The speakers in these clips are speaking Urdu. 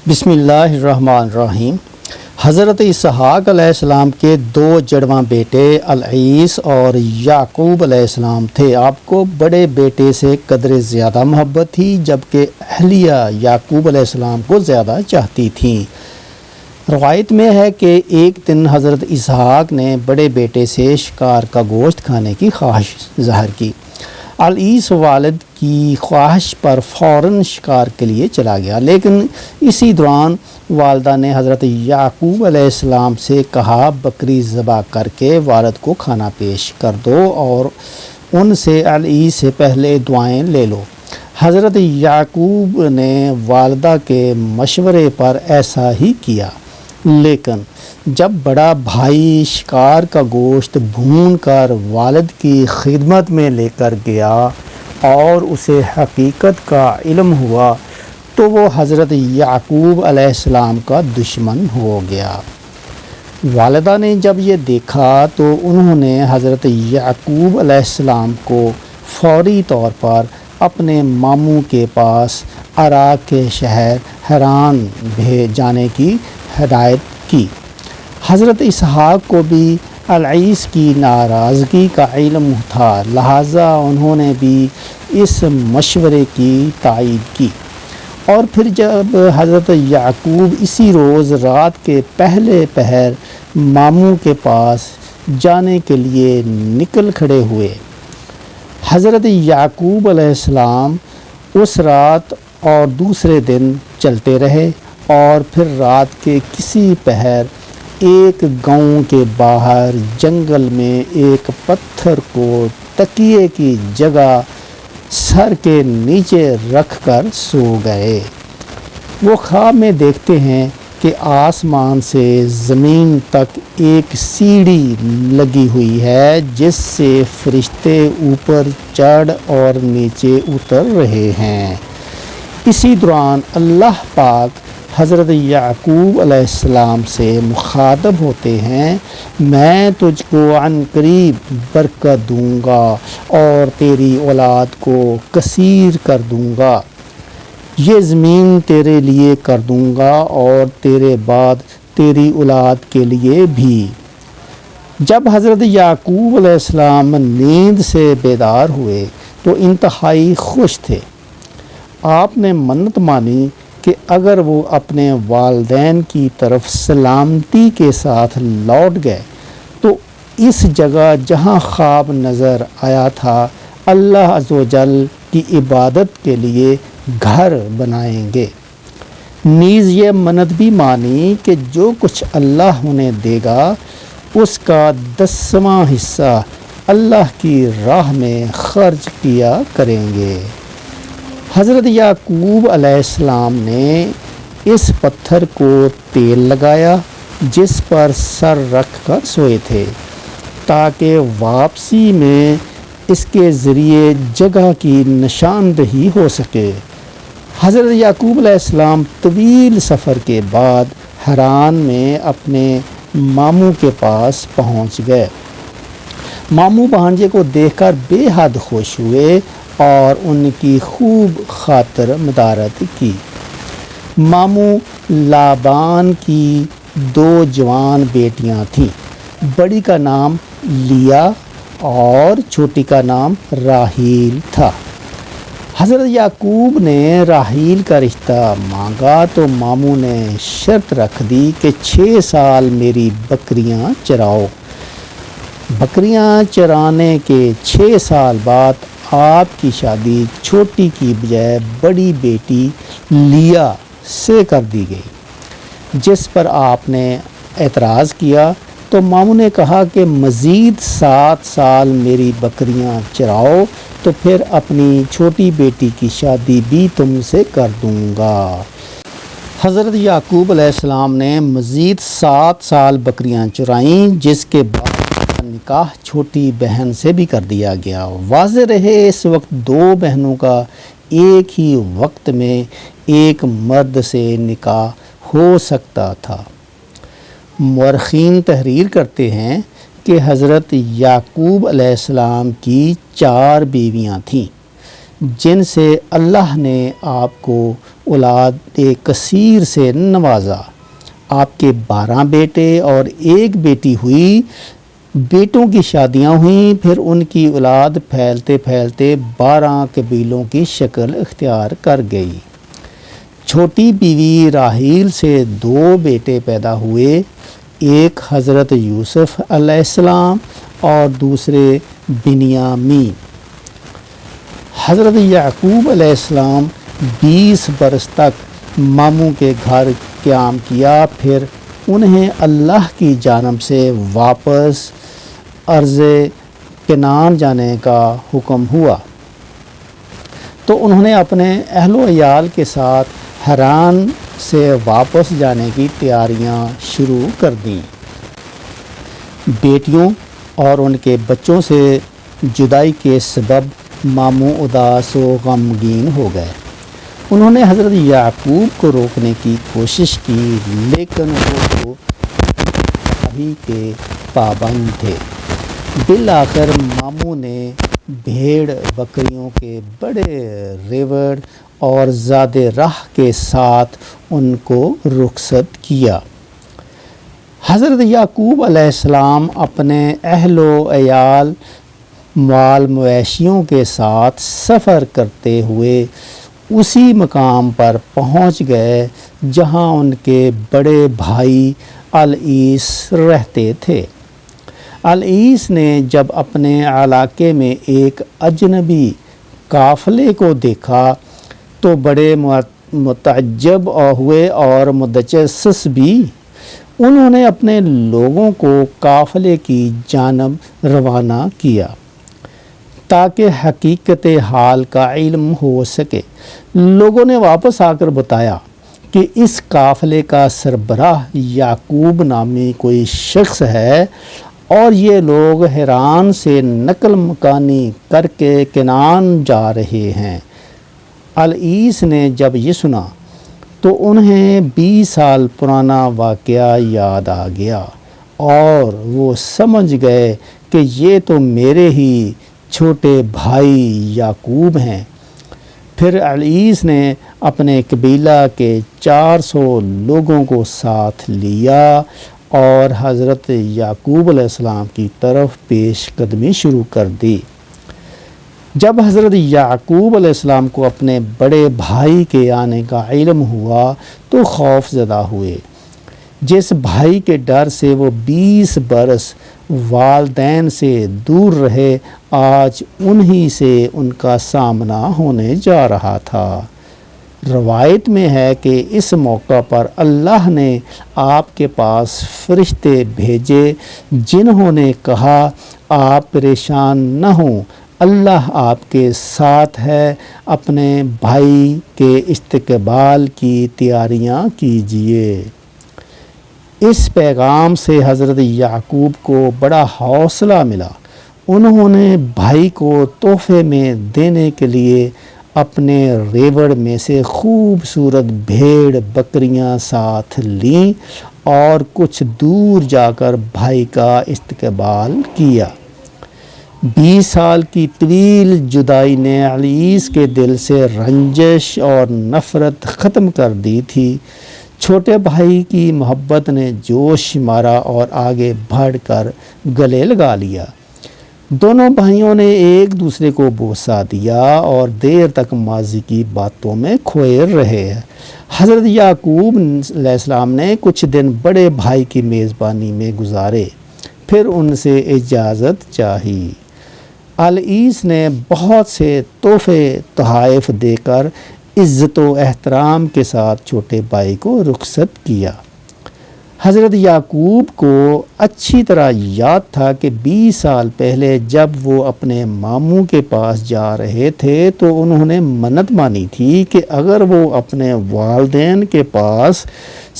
بسم اللہ الرحمن الرحیم۔ حضرت اسحاق علیہ السلام کے دو جڑواں بیٹے العیس اور یعقوب علیہ السلام تھے۔ آپ کو بڑے بیٹے سے قدر زیادہ محبت تھی، جبکہ اہلیہ یعقوب علیہ السلام کو زیادہ چاہتی تھیں۔ روایت میں ہے کہ ایک دن حضرت اسحاق نے بڑے بیٹے سے شکار کا گوشت کھانے کی خواہش ظاہر کی۔ العیس والد کی خواہش پر فوراً شکار کے لیے چلا گیا، لیکن اسی دوران والدہ نے حضرت یعقوب علیہ السلام سے کہا، بکری ذبح کر کے والد کو کھانا پیش کر دو اور ان سے العیس سے پہلے دعائیں لے لو۔ حضرت یعقوب نے والدہ کے مشورے پر ایسا ہی کیا، لیکن جب بڑا بھائی شکار کا گوشت بھون کر والد کی خدمت میں لے کر گیا اور اسے حقیقت کا علم ہوا تو وہ حضرت یعقوب علیہ السلام کا دشمن ہو گیا۔ والدہ نے جب یہ دیکھا تو انہوں نے حضرت یعقوب علیہ السلام کو فوری طور پر اپنے ماموں کے پاس عراق کے شہر حران جانے کی ہدایت کی۔ حضرت اسحاق کو بھی العیس کی ناراضگی کا علم تھا، لہٰذا انہوں نے بھی اس مشورے کی تائید کی، اور پھر جب حضرت یعقوب اسی روز رات کے پہلے پہر ماموں کے پاس جانے کے لیے نکل کھڑے ہوئے۔ حضرت یعقوب علیہ السلام اس رات اور دوسرے دن چلتے رہے، اور پھر رات کے کسی پہر ایک گاؤں کے باہر جنگل میں ایک پتھر کو تکیے کی جگہ سر کے نیچے رکھ کر سو گئے۔ وہ خواب میں دیکھتے ہیں کہ آسمان سے زمین تک ایک سیڑھی لگی ہوئی ہے جس سے فرشتے اوپر چڑھ اور نیچے اتر رہے ہیں۔ اسی دوران اللہ پاک حضرت یعقوب علیہ السلام سے مخاطب ہوتے ہیں، میں تجھ کو عنقریب برکت دوں گا اور تیری اولاد کو کثیر کر دوں گا، یہ زمین تیرے لیے کر دوں گا اور تیرے بعد تیری اولاد کے لیے بھی۔ جب حضرت یعقوب علیہ السلام نیند سے بیدار ہوئے تو انتہائی خوش تھے۔ آپ نے منت مانی کہ اگر وہ اپنے والدین کی طرف سلامتی کے ساتھ لوٹ گئے تو اس جگہ جہاں خواب نظر آیا تھا اللہ عز و جل کی عبادت کے لیے گھر بنائیں گے۔ نیز یہ منت بھی مانی کہ جو کچھ اللہ انہیں دے گا اس کا 10واں حصہ اللہ کی راہ میں خرچ کیا کریں گے۔ حضرت یعقوب علیہ السلام نے اس پتھر کو تیل لگایا جس پر سر رکھ کر سوئے تھے، تاکہ واپسی میں اس کے ذریعے جگہ کی نشاندہی ہو سکے۔ حضرت یعقوب علیہ السلام طویل سفر کے بعد حران میں اپنے ماموں کے پاس پہنچ گئے۔ ماموں بھانجے کو دیکھ کر بے حد خوش ہوئے اور ان کی خوب خاطر مدارت کی۔ ماموں لابان کی 2 جوان بیٹیاں تھیں، بڑی کا نام لیا اور چھوٹی کا نام راحیل تھا۔ حضرت یعقوب نے راحیل کا رشتہ مانگا تو ماموں نے شرط رکھ دی کہ 6 سال میری بکریاں چراؤ۔ بکریاں چرانے کے 6 سال بعد آپ کی شادی چھوٹی کی بجائے بڑی بیٹی لیا سے کر دی گئی، جس پر آپ نے اعتراض کیا تو ماموں نے کہا کہ مزید 7 سال میری بکریاں چراؤ تو پھر اپنی چھوٹی بیٹی کی شادی بھی تم سے کر دوں گا۔ حضرت یعقوب علیہ السلام نے مزید 7 سال بکریاں چرائیں، جس کے بعد نکاح چھوٹی بہن سے بھی کر دیا گیا۔ واضح رہے اس وقت 2 بہنوں کا ایک ہی وقت میں ایک مرد سے نکاح ہو سکتا تھا۔ مورخین تحریر کرتے ہیں کہ حضرت یعقوب علیہ السلام کی 4 بیویاں تھیں، جن سے اللہ نے آپ کو اولاد کثیر سے نوازا۔ آپ کے 12 بیٹے اور 1 بیٹی ہوئی۔ بیٹوں کی شادیاں ہوئیں، پھر ان کی اولاد پھیلتے پھیلتے 12 قبیلوں کی شکل اختیار کر گئی۔ چھوٹی بیوی راحیل سے 2 بیٹے پیدا ہوئے، ایک حضرت یوسف علیہ السلام اور دوسرے بنیامین۔ حضرت یعقوب علیہ السلام 20 برس تک ماموں کے گھر قیام کیا، پھر انہیں اللہ کی جانب سے واپس ارض کنعان جانے کا حکم ہوا، تو انہوں نے اپنے اہل و عیال کے ساتھ حران سے واپس جانے کی تیاریاں شروع کر دیں۔ بیٹیوں اور ان کے بچوں سے جدائی کے سبب ماموں اداس و غمگین ہو گئے۔ انہوں نے حضرت یعقوب کو روکنے کی کوشش کی، لیکن وہ وحی کے پابند تھے۔ بالآخر ماموں نے بھیڑ بکریوں کے بڑے ریوڑ اور زاد راہ کے ساتھ ان کو رخصت کیا۔ حضرت یعقوب علیہ السلام اپنے اہل و عیال مال مویشیوں کے ساتھ سفر کرتے ہوئے اسی مقام پر پہنچ گئے جہاں ان کے بڑے بھائی العیس رہتے تھے۔ العیس نے جب اپنے علاقے میں ایک اجنبی قافلے کو دیکھا تو بڑے متعجب ہوئے اور متجسس بھی۔ انہوں نے اپنے لوگوں کو قافلے کی جانب روانہ کیا تاکہ حقیقت حال کا علم ہو سکے۔ لوگوں نے واپس آ کر بتایا کہ اس قافلے کا سربراہ یعقوب نامی کوئی شخص ہے اور یہ لوگ حران سے نقل مکانی کر کے کنعان جا رہے ہیں۔ العیس نے جب یہ سنا تو انہیں 20 سال پرانا واقعہ یاد آ گیا اور وہ سمجھ گئے کہ یہ تو میرے ہی چھوٹے بھائی یعقوب ہیں۔ پھر العیس نے اپنے قبیلہ کے 400 لوگوں کو ساتھ لیا اور حضرت یعقوب علیہ السلام کی طرف پیش قدمی شروع کر دی۔ جب حضرت یعقوب علیہ السلام کو اپنے بڑے بھائی کے آنے کا علم ہوا تو خوف زدہ ہوئے۔ جس بھائی کے ڈر سے وہ 20 برس والدین سے دور رہے، آج انہی سے ان کا سامنا ہونے جا رہا تھا۔ روایت میں ہے کہ اس موقع پر اللہ نے آپ کے پاس فرشتے بھیجے جنہوں نے کہا، آپ پریشان نہ ہوں، اللہ آپ کے ساتھ ہے، اپنے بھائی کے استقبال کی تیاریاں کیجئے۔ اس پیغام سے حضرت یعقوب کو بڑا حوصلہ ملا۔ انہوں نے بھائی کو تحفے میں دینے کے لیے اپنے ریوڑ میں سے خوبصورت بھیڑ بکریاں ساتھ لیں اور کچھ دور جا کر بھائی کا استقبال کیا۔ 20 سال کی طویل جدائی نے العیس کے دل سے رنجش اور نفرت ختم کر دی تھی۔ چھوٹے بھائی کی محبت نے جوش مارا اور آگے بڑھ کر گلے لگا لیا۔ دونوں بھائیوں نے ایک دوسرے کو بوسہ دیا اور دیر تک ماضی کی باتوں میں کھوئے رہے۔ حضرت یعقوب علیہ السلام نے کچھ دن بڑے بھائی کی میزبانی میں گزارے، پھر ان سے اجازت چاہی۔ العیس نے بہت سے تحفے تحائف دے کر عزت و احترام کے ساتھ چھوٹے بھائی کو رخصت کیا۔ حضرت یعقوب کو اچھی طرح یاد تھا کہ 20 سال پہلے جب وہ اپنے ماموں کے پاس جا رہے تھے تو انہوں نے منت مانی تھی کہ اگر وہ اپنے والدین کے پاس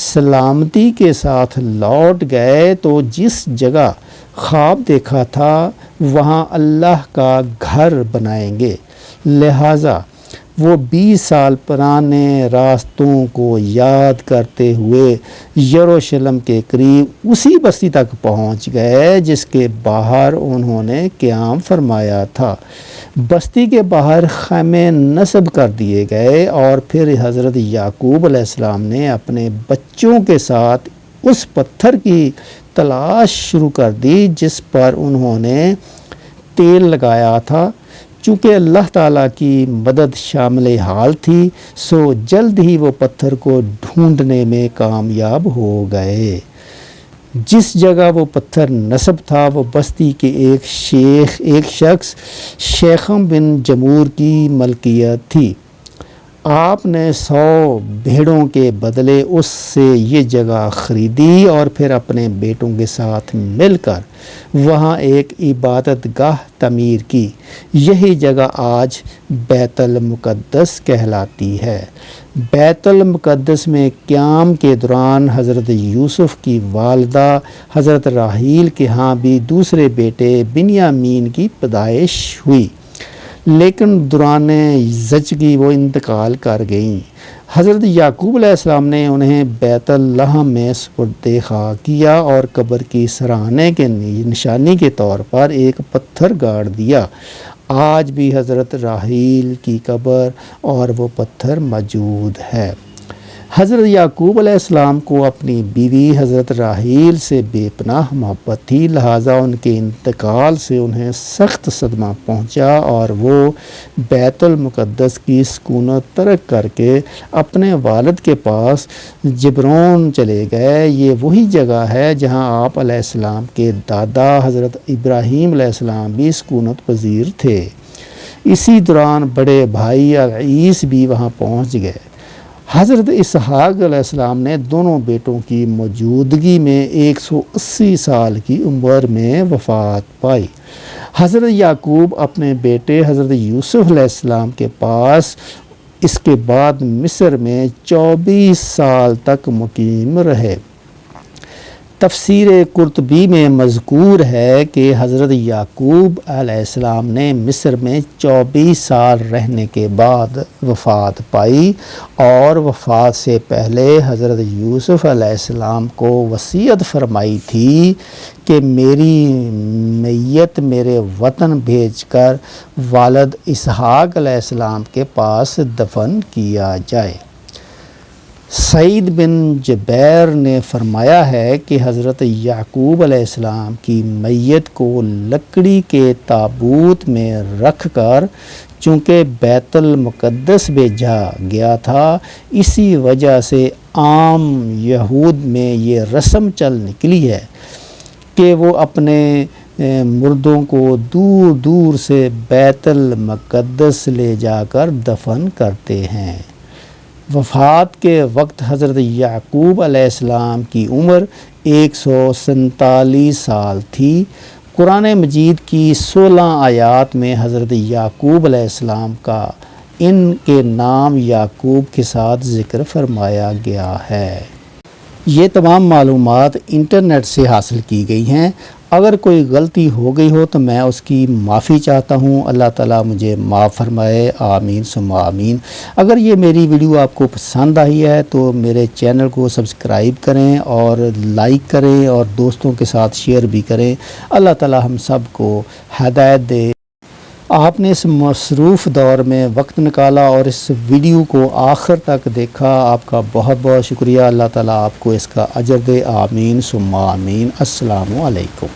سلامتی کے ساتھ لوٹ گئے تو جس جگہ خواب دیکھا تھا وہاں اللہ کا گھر بنائیں گے، لہٰذا وہ 20 سال پرانے راستوں کو یاد کرتے ہوئے یروشلم کے قریب اسی بستی تک پہنچ گئے جس کے باہر انہوں نے قیام فرمایا تھا۔ بستی کے باہر خیمے نصب کر دیے گئے اور پھر حضرت یعقوب علیہ السلام نے اپنے بچوں کے ساتھ اس پتھر کی تلاش شروع کر دی جس پر انہوں نے تیل لگایا تھا۔ چونکہ اللہ تعالیٰ کی مدد شامل حال تھی سو جلد ہی وہ پتھر کو ڈھونڈنے میں کامیاب ہو گئے۔ جس جگہ وہ پتھر نصب تھا وہ بستی کے ایک شخص شیخم بن جمور کی ملکیت تھی۔ آپ نے 100 بھیڑوں کے بدلے اس سے یہ جگہ خریدی اور پھر اپنے بیٹوں کے ساتھ مل کر وہاں ایک عبادت گاہ تعمیر کی۔ یہی جگہ آج بیت المقدس کہلاتی ہے۔ بیت المقدس میں قیام کے دوران حضرت یوسف کی والدہ حضرت راحیل کے ہاں بھی دوسرے بیٹے بنیامین کی پیدائش ہوئی، لیکن دوران زچگی وہ انتقال کر گئیں۔ حضرت یعقوب علیہ السلام نے انہیں بیت لحم میں سپرد خاک کیا اور قبر کی سراہنے کے نشانی کے طور پر ایک پتھر گاڑ دیا۔ آج بھی حضرت راحیل کی قبر اور وہ پتھر موجود ہے۔ حضرت یعقوب علیہ السلام کو اپنی بیوی حضرت راحیل سے بے پناہ محبت تھی، لہٰذا ان کے انتقال سے انہیں سخت صدمہ پہنچا اور وہ بیت المقدس کی سکونت ترک کر کے اپنے والد کے پاس جبرون چلے گئے۔ یہ وہی جگہ ہے جہاں آپ علیہ السلام کے دادا حضرت ابراہیم علیہ السلام بھی سکونت پذیر تھے۔ اسی دوران بڑے بھائی العیس بھی وہاں پہنچ گئے۔ حضرت اسحاق علیہ السلام نے دونوں بیٹوں کی موجودگی میں 180 سال کی عمر میں وفات پائی۔ حضرت یعقوب اپنے بیٹے حضرت یوسف علیہ السلام کے پاس اس کے بعد مصر میں 24 سال تک مقیم رہے۔ تفسیر قرطبی میں مذکور ہے کہ حضرت یعقوب علیہ السلام نے مصر میں 24 سال رہنے کے بعد وفات پائی اور وفات سے پہلے حضرت یوسف علیہ السلام کو وصیت فرمائی تھی کہ میری میت میرے وطن بھیج کر والد اسحاق علیہ السلام کے پاس دفن کیا جائے۔ سعید بن جبیر نے فرمایا ہے کہ حضرت یعقوب علیہ السلام کی میت کو لکڑی کے تابوت میں رکھ کر چونکہ بیت المقدس بھیجا گیا تھا، اسی وجہ سے عام یہود میں یہ رسم چل نکلی ہے کہ وہ اپنے مردوں کو دور دور سے بیت المقدس لے جا کر دفن کرتے ہیں۔ وفات کے وقت حضرت یعقوب علیہ السلام کی عمر 147 سال تھی۔ قرآن مجید کی 16 آیات میں حضرت یعقوب علیہ السلام کا ان کے نام یعقوب کے ساتھ ذکر فرمایا گیا ہے۔ یہ تمام معلومات انٹرنیٹ سے حاصل کی گئی ہیں۔ اگر کوئی غلطی ہو گئی ہو تو میں اس کی معافی چاہتا ہوں۔ اللہ تعالیٰ مجھے معاف فرمائے، آمین ثم آمین۔ اگر یہ میری ویڈیو آپ کو پسند آئی ہے تو میرے چینل کو سبسکرائب کریں اور لائک کریں اور دوستوں کے ساتھ شیئر بھی کریں۔ اللہ تعالیٰ ہم سب کو ہدایت دے۔ آپ نے اس مصروف دور میں وقت نکالا اور اس ویڈیو کو آخر تک دیکھا، آپ کا بہت بہت شکریہ۔ اللہ تعالیٰ آپ کو اس کا اجر دے، آمین ثم آمین۔ السلام علیکم۔